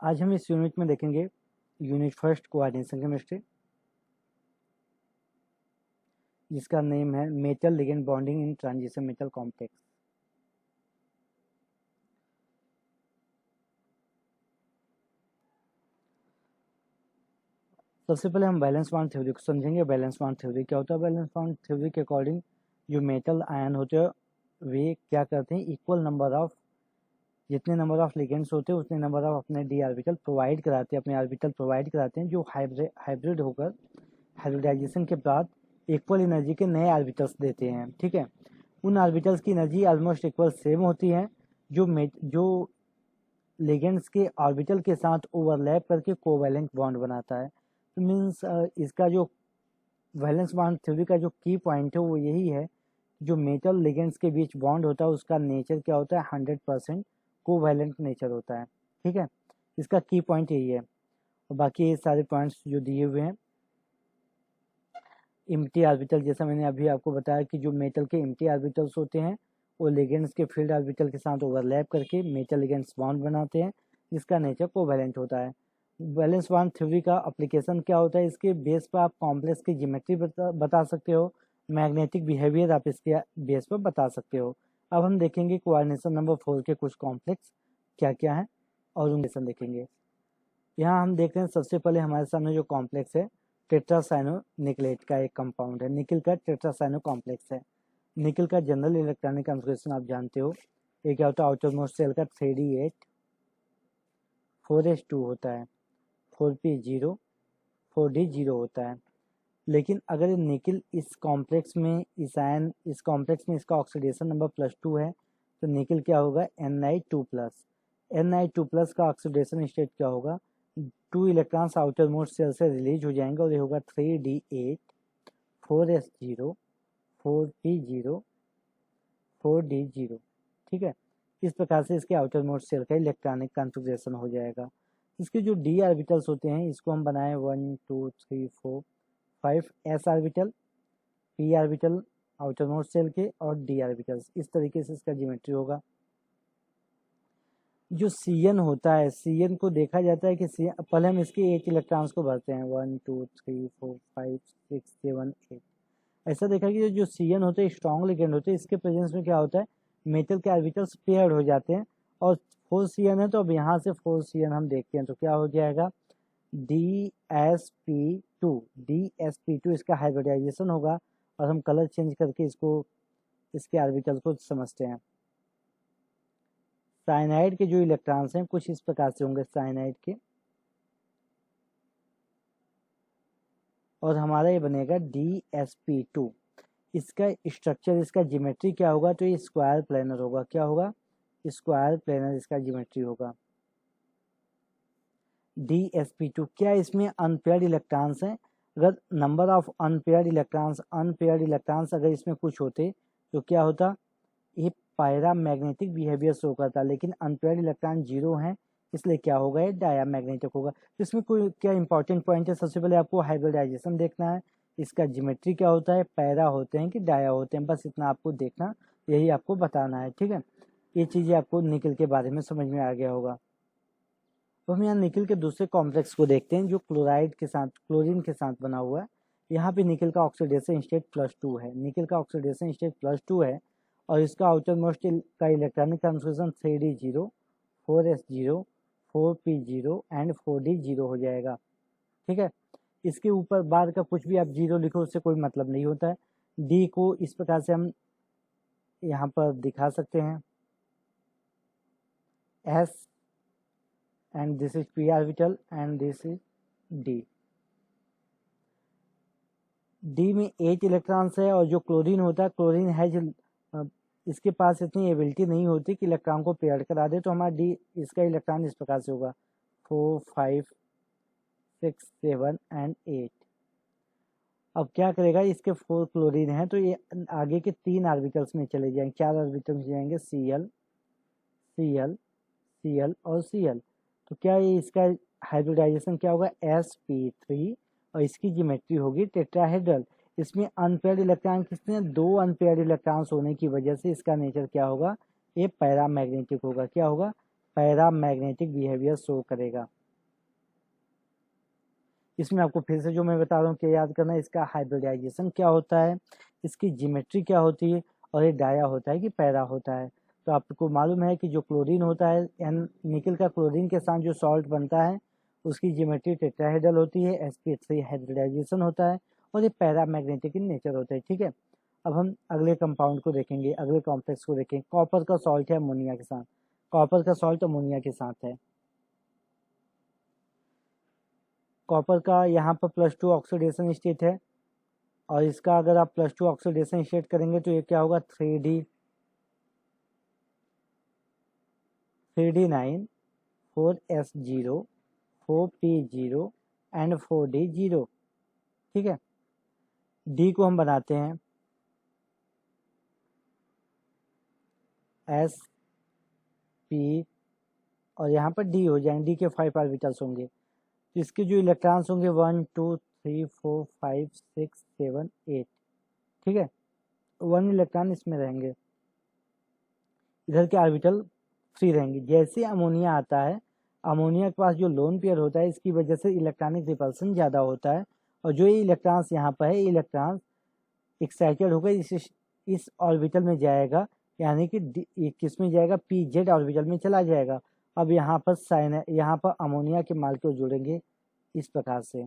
आज हम इस यूनिट में देखेंगे यूनिट फर्स्ट कोऑर्डिनेशन केमिस्ट्री, जिसका नेम है metal ligand bonding in transition metal complex. सबसे पहले हम वैलेंस बॉन्ड थ्योरी को समझेंगे। वैलेंस बॉन्ड थ्योरी क्या होता है? वैलेंस बॉन्ड थ्योरी के अकॉर्डिंग जो मेटल आयन होते हैं वे क्या करते हैं, इक्वल नंबर ऑफ, जितने नंबर ऑफ लिगेंड्स होते हैं उतने नंबर ऑफ अपने डी ऑर्बिटल प्रोवाइड कराते हैं, अपने ऑर्बिटल प्रोवाइड कराते हैं, जो हाइब्रिड होकर हाइब्रिडाइजेशन के बाद इक्वल एनर्जी के नए ऑर्बिटल्स देते हैं। ठीक है, उन ऑर्बिटल्स की एनर्जी ऑलमोस्ट इक्वल सेम होती है, जो लिगेंड्स के ऑर्बिटल के साथ ओवरलैप करके कोवैलेंट बॉन्ड बनाता है। तो मीन्स इसका जो वैलेंस बॉन्ड थ्योरी का जो की पॉइंट है वो यही है, जो मेटल लिगेंड्स के बीच बॉन्ड होता है उसका नेचर क्या होता है, 100% कोवैलेंट नेचर होता है। ठीक है, इसका की पॉइंट यही है। और बाकी ये सारे पॉइंट्स जो दिए हुए हैं, एम्प्टी ऑर्बिटल, जैसा मैंने अभी आपको बताया कि जो मेटल के एम्प्टी ऑर्बिटल्स होते हैं वो लिगेंड्स के फील्ड ऑर्बिटल के साथ ओवरलैप करके मेटल लिगेंड्स बॉन्ड बनाते हैं, जिसका नेचर कोवैलेंट होता है। वैलेंस बॉन्ड थ्योरी का एप्लीकेशन क्या होता है? इसके बेस पर आप कॉम्प्लेक्स की ज्योमेट्री बता सकते हो, मैग्नेटिक बिहेवियर आप इसके बेस पर बता सकते हो। अब हम देखेंगे कोऑर्डिनेशन नंबर 4 के कुछ कॉम्प्लेक्स क्या क्या है और उनके देखेंगे। यहाँ हम देखते हैं सबसे पहले हमारे सामने जो कॉम्प्लेक्स है टेट्रासाइनो निकलेट का एक कंपाउंड है, निकिल का टेट्रासाइनो कॉम्प्लेक्स है। निकिल का जनरल इलेक्ट्रॉनिक कॉन्फ़िगरेशन आप जानते हो, ये क्या होता है, आउटर मोस्ट शेल का 3d8 4s2 होता है, 4p0 4d0 होता है। लेकिन अगर निकिल इस कॉम्प्लेक्स में इस कॉम्प्लेक्स में इसका ऑक्सीडेशन नंबर +2 है तो निकिल क्या होगा, Ni2+। Ni2+ का ऑक्सीडेशन स्टेट क्या होगा, 2 इलेक्ट्रॉन्स आउटर मोस्ट सेल से रिलीज हो जाएंगे और ये होगा 3d8 4s0 4p0 4d0। ठीक है, इस प्रकार से इसके आउटर मोस्ट सेल का इलेक्ट्रॉनिक कॉन्फ़िगरेशन हो जाएगा। इसके जो डी ऑर्बिटल्स होते हैं इसको हम बनाए 1 2 3 4 5 s orbital, p orbital outermost shell के और d ऑर्बिटल्स, इस तरीके से इसका ज्योमेट्री होगा। जो Cn होता है, Cn को देखा जाता है कि पहले हम इसके 8 इलेक्ट्रॉन्स को भरते हैं, 1 2 3 4 5 6 7 8। ऐसा देखा कि जो Cn होते हैं स्ट्रॉन्ग लिगेंड होते हैं, इसके प्रेजेंस में क्या होता है, मेटल के ऑर्बिटल्स पेयर्ड हो जाते हैं। और 4Cn है तो अब यहाँ से 4Cn हम देखते हैं तो क्या हो जाएगा, DsP2 इसका हाइब्रिडाइजेशन होगा और हम कलर चेंज करके इसके ऑर्बिटल को समझते हैं। साइनाइड के जो इलेक्ट्रॉन्स हैं कुछ इस प्रकार से होंगे साइनाइड के, और हमारा ये बनेगा DsP2। इसका स्ट्रक्चर, इसका ज्योमेट्री क्या होगा, तो ये स्क्वायर प्लेनर होगा। क्या होगा, स्क्वायर प्लेनर इसका ज्योमेट्री होगा। DsP2 क्या इसमें अनपेयर्ड इलेक्ट्रॉन्स हैं? अगर नंबर ऑफ अनपेयर्ड इलेक्ट्रॉन्स अगर इसमें कुछ होते तो क्या होता, ये पायरा मैग्नेटिक बिहेवियर शो करता, लेकिन अनपेयर्ड इलेक्ट्रॉन 0 हैं इसलिए क्या होगा, ये डाया मैग्नेटिक होगा। तो इसमें कोई क्या इंपॉर्टेंट पॉइंट है, सबसे पहले आपको हाइब्रिडाइजेशन देखना है, इसका ज्योमेट्री क्या होता है, पैरा होते हैं कि डाया होते हैं, बस इतना आपको देखना, यही आपको बताना है। ठीक है, ये चीज़ें आपको निकिल के बारे में समझ में आ गया होगा। तो हम यहाँ निकिल के दूसरे कॉम्प्लेक्स को देखते हैं जो क्लोरीन के साथ बना हुआ है। यहाँ पे निकिल का ऑक्सीडेशन स्टेट +2 है, निकिल का ऑक्सीडेशन स्टेट +2 है और इसका आउटर मोस्ट का electronic configuration 3d0 4s0 4p0 and 4d0 हो जाएगा। ठीक है, इसके ऊपर बाद का कुछ भी आप 0 लिखो उससे कोई मतलब नहीं होता है। डी को इस प्रकार से हम यहाँ पर दिखा सकते हैं, S and this is p orbital and this is d। d में 8 इलेक्ट्रॉन्स है और जो क्लोरीन होता है, क्लोरीन है जो इसके पास इतनी एबिलिटी नहीं होती कि इलेक्ट्रॉन को पेयर करा दे, तो हमारा डी, इसका इलेक्ट्रॉन इस प्रकार से होगा 4 5 6 7 एंड 8। अब क्या करेगा, इसके 4 क्लोरीन है तो ये आगे के 3 ऑर्बिटल्स में चले जाएंगे, 4 ऑर्बिटल्स में जाएंगे, Cl Cl Cl और Cl। तो क्या ये इसका हाइब्रिडाइजेशन क्या होगा, sp3 और इसकी ज्योमेट्री होगी टेट्राहेड्रल। इसमें अनपेयर्ड इलेक्ट्रॉन कितने, 2 अनपेयर्ड इलेक्ट्रॉन्स होने की वजह से इसका नेचर क्या होगा, ये पैरामैग्नेटिक होगा। क्या होगा, पैरामैग्नेटिक बिहेवियर शो करेगा। इसमें आपको फिर से जो मैं बता रहा हूँ क्या याद करना है, इसका हाइब्रिडाइजेशन क्या होता है, इसकी जियोमेट्री क्या होती है, और ये डाया होता है कि पैरा होता है। तो आपको मालूम है कि जो क्लोरीन होता है, निकल का क्लोरीन के साथ जो सॉल्ट बनता है उसकी जियोमेट्री टेट्राहेड्रल होती है, sp3 हाइब्रिडाइजेशन होता है, और ये पैरामैग्नेटिक इन नेचर होता है। ठीक है, अब हम अगले कंपाउंड को देखेंगे, अगले कॉम्प्लेक्स को देखेंगे। कॉपर का सॉल्ट है अमोनिया के साथ, कॉपर का सॉल्ट अमोनिया के साथ है। कॉपर का यहाँ पर +2 ऑक्सीडेशन स्टेट है, और इसका अगर आप +2 ऑक्सीडेशन स्टेट करेंगे तो ये क्या होगा, 3D9 4s0 4p0 and 4d0। ठीक है, डी को हम बनाते हैं s p, और यहाँ पर डी हो जाएंगे, डी के 5 ऑर्बिटल्स होंगे। तो इसके जो इलेक्ट्रॉन्स होंगे 1 2 3 4 5 6 7 8। ठीक है, 1 इलेक्ट्रॉन इसमें रहेंगे, इधर के ऑर्बिटल फ्री रहेंगे। जैसे अमोनिया आता है, अमोनिया के पास जो लोन पेयर होता है, इसकी वजह से इलेक्ट्रॉनिक रिपल्सन ज़्यादा होता है, और जो ये इलेक्ट्रॉन्स यहाँ पर है, इलेक्ट्रॉन्स एक्साइटेड होकर इस ऑर्बिटल में जाएगा, यानी कि किस में जाएगा, pz ऑर्बिटल में चला जाएगा। अब यहाँ पर अमोनिया के मालिक्यूल जुड़ेंगे इस प्रकार से,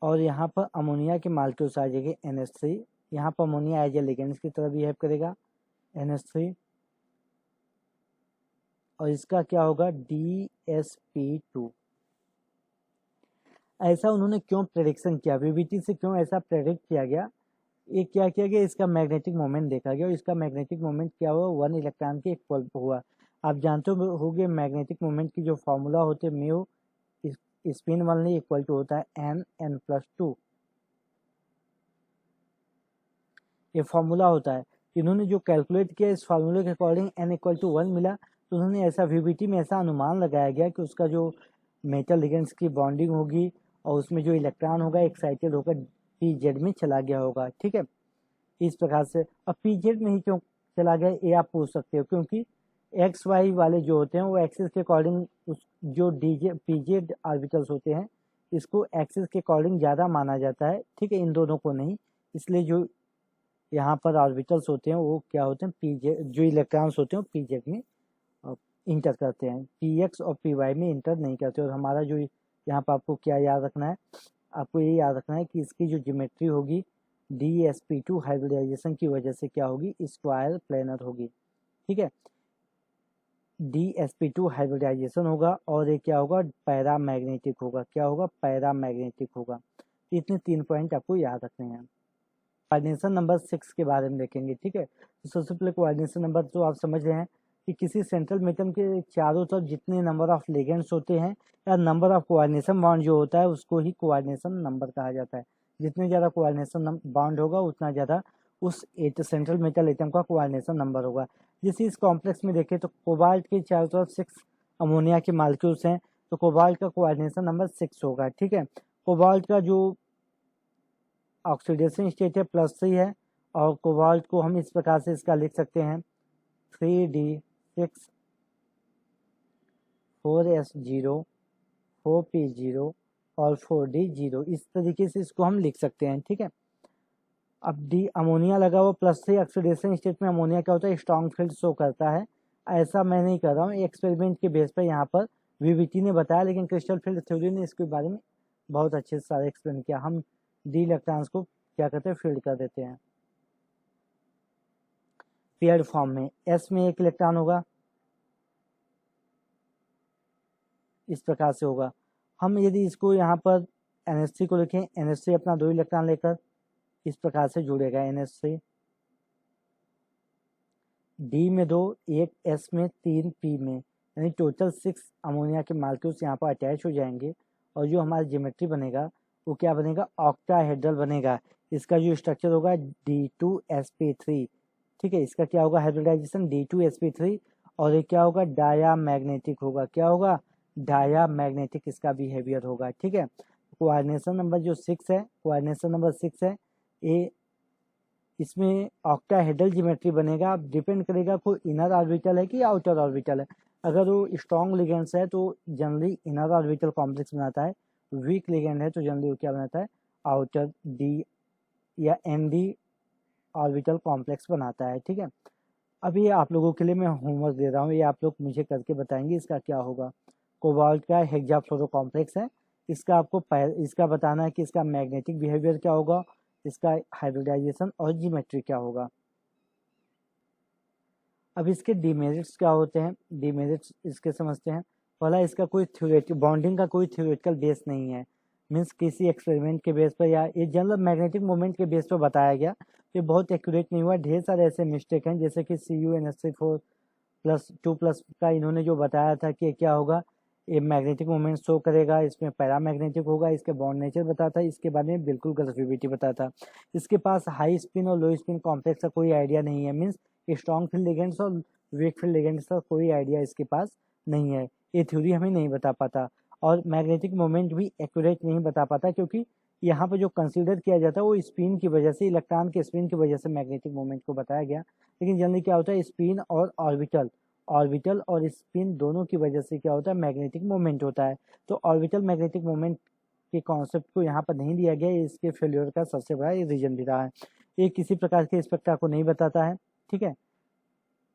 और यहाँ पर अमोनिया के मालिक्यूल्स आ जाएंगे NH3। यहाँ पर अमोनिया एज ए लिगेंड की तरह बिहेव करेगा NH3, और इसका क्या होगा, DsP2। ऐसा उन्होंने क्यों प्रेडिक्शन किया, वीवीटी से क्यों ऐसा प्रेडिक्ट किया गया, ये क्या किया गया, इसका मैग्नेटिक मोमेंट देखा गया, और इसका मैग्नेटिक मोमेंट क्या हुआ, 1 इलेक्ट्रॉन के इक्वल हुआ। आप जानते होंगे मैग्नेटिक मोमेंट की जो फॉर्मूला होते हैं, म्यू स्पिन 1 इक्वल टू होता है n+2, ये फॉर्मूला होता है। इन्होंने जो कैलकुलेट किया इस फार्मूले के अकॉर्डिंग n=1 मिला, तो उन्होंने ऐसा वीवीटी में ऐसा अनुमान लगाया गया कि उसका जो मेटल लिगेंड्स की बॉन्डिंग होगी, और उसमें जो इलेक्ट्रॉन होगा एक्साइटेड होकर pz में चला गया होगा। ठीक है, इस प्रकार से। अब pz में ही क्यों चला गया, ये आप पूछ सकते हो, क्योंकि xy वाले जो होते हैं वो एक्सिस के अकॉर्डिंग, उस जो pz ऑर्बिटल्स होते हैं इसको एक्सिस के अकॉर्डिंग ज़्यादा माना जाता है। ठीक है, इन दोनों को नहीं, इसलिए जो यहाँ पर ऑर्बिटल्स होते हैं वो क्या होते हैं, pz, जो इलेक्ट्रॉन्स होते हैं वो pz में इंटर करते हैं, px और py में इंटर नहीं करते। और हमारा जो यहाँ पर आपको क्या याद रखना है, आपको ये याद रखना है कि इसकी जो ज्योमेट्री होगी DsP2 हाइब्रिडाइजेशन की वजह से क्या होगी, स्क्वायर प्लेनर होगी। ठीक है, DsP2 हाइब्रिडाइजेशन होगा, और ये क्या होगा, पैरामैग्नेटिक होगा। क्या होगा, पैरामैग्नेटिक होगा। इतने 3 पॉइंट आपको याद रखने हैं। कोऑर्डिनेशन नंबर 6 के बारे में देखेंगे। ठीक है, तो सबसे पहले कोऑर्डिनेशन नंबर तो आप समझ रहे हैं कि किसी सेंट्रल मेटल के चारों तरफ जितने नंबर ऑफ लिगेंड्स होते हैं, या नंबर ऑफ कोऑर्डिनेशन बॉन्ड जो होता है उसको ही कोऑर्डिनेशन नंबर कहा जाता है। जितने ज़्यादा कोऑर्डिनेशन बॉन्ड होगा उतना ज़्यादा उस सेंट्रल मेटल एटम का कोऑर्डिनेशन नंबर होगा। जैसे इस कॉम्प्लेक्स में देखें तो कोबाल्ट के चारों तरफ 6 अमोनिया के मालिक्यूल्स हैं, तो कोबाल्ट का कोऑर्डिनेशन नंबर 6 होगा। ठीक है, कोबाल्ट का जो ऑक्सीडेशन स्टेट है +3 है, और कोबाल्ट को हम इस प्रकार से इसका लिख सकते हैं 3d6 4s0 4p0 और 4d0, इस तरीके से इसको हम लिख सकते हैं। ठीक है, अब डी अमोनिया लगा हुआ +3 ऑक्सीडेशन स्टेट में अमोनिया क्या होता है, स्ट्रॉन्ग फील्ड शो करता है। ऐसा मैं नहीं कर रहा हूँ, एक्सपेरिमेंट के बेस पर यहाँ पर वीवीटी ने बताया, लेकिन क्रिस्टल फील्ड थ्योरी ने इसके बारे में बहुत अच्छे से सारा एक्सप्लेन किया। हम डी इलेक्ट्रॉन्स को क्या करते हैं, फील्ड कर देते हैं पेयर्ड फॉर्म में। s में 1 इलेक्ट्रॉन होगा, इस प्रकार से होगा। हम यदि इसको यहाँ पर NH3 को लिखें, NH3 अपना 2 इलेक्ट्रॉन लेकर इस प्रकार से जुड़ेगा NH3, D में 2, 1 S में 3 P में, यानी टोटल 6 अमोनिया के मालिक्यूल्स यहाँ पर अटैच हो जाएंगे, और जो हमारा ज्योमेट्री बनेगा वो क्या बनेगा, ऑक्टाहेड्रल बनेगा। इसका जो स्ट्रक्चर होगा D2sp3। ठीक है, इसका क्या होगा, हाइब्रिडाइजेशन D2sp3, और ये क्या होगा, डायामैग्नेटिक होगा। क्या होगा, डायामैग्नेटिक इसका बिहेवियर होगा। ठीक है, कोऑर्डिनेशन नंबर जो 6 है, कोऑर्डिनेशन नंबर 6 है, ये इसमें ऑक्टाहेड्रल ज्योमेट्री बनेगा। अब डिपेंड करेगा कोई इनर ऑर्बिटल है कि आउटर ऑर्बिटल है। अगर वो स्ट्रॉन्ग लिगेंड्स है तो जनरली इनर ऑर्बिटल कॉम्प्लेक्स बनाता है, वीक लिगेंड है तो जनरली वो क्या बनाता है, आउटर डी या एन डी ऑर्बिटल कॉम्प्लेक्स बनाता है। ठीक है, अब ये आप लोगों के लिए मैं होमवर्क दे रहा हूँ, ये आप लोग मुझे करके बताएंगे इसका क्या होगा। कोबाल्ट का हेक्साफ्लोरो कॉम्प्लेक्स है, इसका आपको इसका बताना है कि इसका मैग्नेटिक बिहेवियर क्या होगा, इसका हाइब्रिडाइजेशन और ज्योमेट्री क्या होगा। अब इसके डीमेरिट्स क्या होते हैं, डीमेरिट्स इसके समझते हैं। पहला, इसका कोई थ्योरेटिकल बॉन्डिंग का कोई थ्योरेटिकल बेस नहीं है, मीन्स किसी एक्सपेरिमेंट के बेस पर या ये जनरल मैग्नेटिक मोमेंट के बेस पर बताया गया, ये बहुत एक्यूरेट नहीं हुआ। ढेर सारे ऐसे मिस्टेक हैं, जैसे कि CuNH4+2+ का इन्होंने जो बताया था कि क्या होगा, ये मैग्नेटिक मोमेंट शो करेगा, इसमें पैरामैग्नेटिक होगा, इसके बॉन्ड नेचर बताता है, इसके बारे में बिल्कुल गलत विविटी बताता। इसके पास हाई स्पिन और लो स्पिन कॉम्प्लेक्स का कोई आइडिया नहीं है, मीन्स स्ट्रॉन्ग फील्ड लिगेंड्स और वीक फील्ड लिगेंड्स का कोई आइडिया इसके पास नहीं है, ये थ्योरी हमें नहीं बता पाता। और मैग्नेटिक मोमेंट भी एक्यूरेट नहीं बता पाता, क्योंकि यहाँ पर जो कंसीडर किया जाता है वो स्पिन की वजह से, इलेक्ट्रॉन के स्पिन की वजह से मैग्नेटिक मोमेंट को बताया गया। लेकिन जनरली क्या होता है, स्पिन और ऑर्बिटल ऑर्बिटल और स्पिन दोनों की वजह से क्या होता है, मैग्नेटिक मोमेंट होता है। तो ऑर्बिटल मैग्नेटिक मोमेंट के कॉन्सेप्ट को यहाँ पर नहीं दिया गया, इसके फेल्योर का सबसे बड़ा रीजन भी रहा है। ये किसी प्रकार के स्पेक्ट्रा को नहीं बताता है, ठीक है,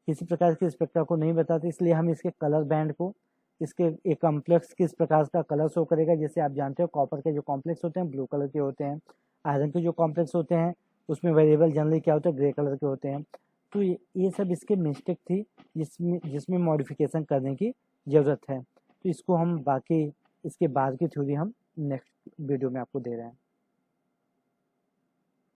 किसी प्रकार के स्पेक्ट्रा को नहीं बताते, इसलिए हम इसके कलर बैंड को, इसके एक कॉम्प्लेक्स किस प्रकार का कलर शो करेगा। जैसे आप जानते हो कॉपर के जो कॉम्प्लेक्स होते हैं ब्लू कलर के होते हैं, आयरन के जो कॉम्प्लेक्स होते हैं उसमें वेरिएबल जनरली क्या होता है, ग्रे कलर के होते हैं। तो ये सब इसके मिस्टेक थी जिसमें मॉडिफिकेशन करने की ज़रूरत है। तो इसको हम बाकी इसके बाद की थ्योरी हम नेक्स्ट वीडियो में आपको दे रहे हैं।